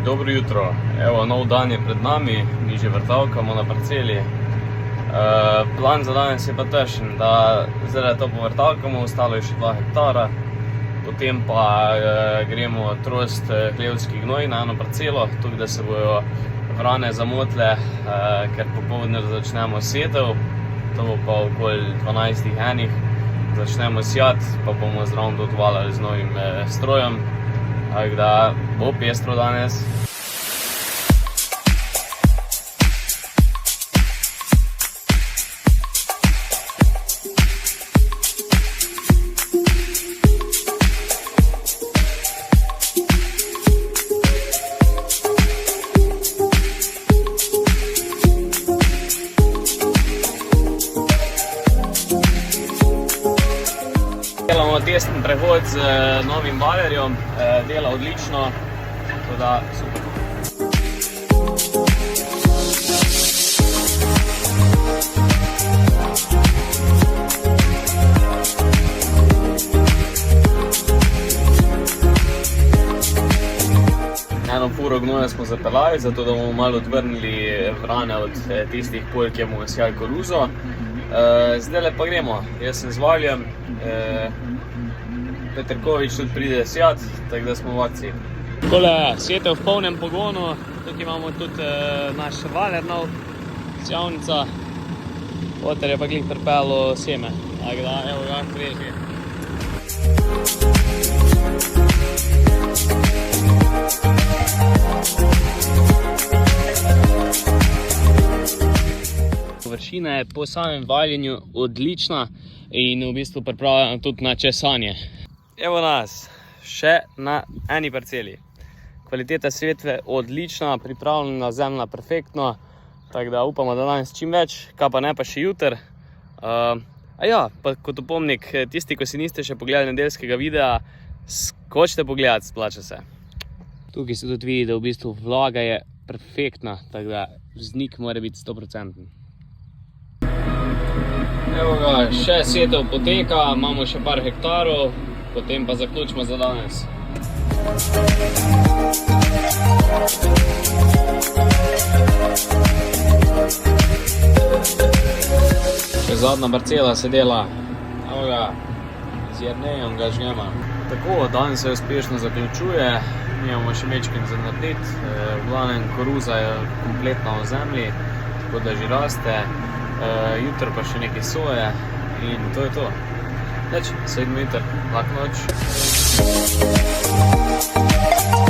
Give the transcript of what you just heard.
Dobro jutro, evo nov dan je pred nami, mi že vrtavkamo na parceli. Plan za danes je pa takšen, da zdaj to povrtavkamo, ostalo je še 2 hektara. Potem pa gremo trost hlevski gnoj na eno parcelo, tukaj da se bojo vrane zamotile, ker popoldne začnemo setev. To bo pa okoli 12:01, začnemo sjati, pa bomo zraven dodvalili z novim strojem. Tako da bo pestro danes. Delamo testen prehod z novim balerjem, dela odlično, tako da super. Eno furo gnoja smo zapeljali, zato da bomo malo odvrnili vrane od tistih polj, kjer bomo sjali koruzo. Zdaj pa gremo, jaz sem z Valjem, Petrkovič tudi pride sjat, tako da smo v akciji. Tole setev v polnem pogonu, tukaj imamo tudi naš valer nov, sjavnica, oter je pa glih pripelo seme, tako da evo ga preži. Površina je po samem valjenju odlična in v bistvu pripravljena tudi na česanje. Evo nas, še na eni parceli. Kvaliteta setve odlična, pripravljena zemlja perfektno, tako da upamo, da danes čim več, kaj pa ne pa še jutr. Pa kot opomnik, tisti, ko si niste še pogledali nedeljskega videa, skočite pogledati, splača se. Tukaj se tudi vidi, da v bistvu vlaga je perfektna, tako da vznik mora biti 100%. Evo ga, še setev poteka, imamo še par hektarov, potem pa zaključimo za danes. Še zadnja parcela se dela, evo ga, z Jernejem ga žgema. Tako, dan se uspešno zaključuje, mi imamo še mečken za narediti, v glavnem koruza je kompletna v zemlji, tako da že raste. Jutro pa še nekaj soje in to je to. Sejmo jutr, lahko noč.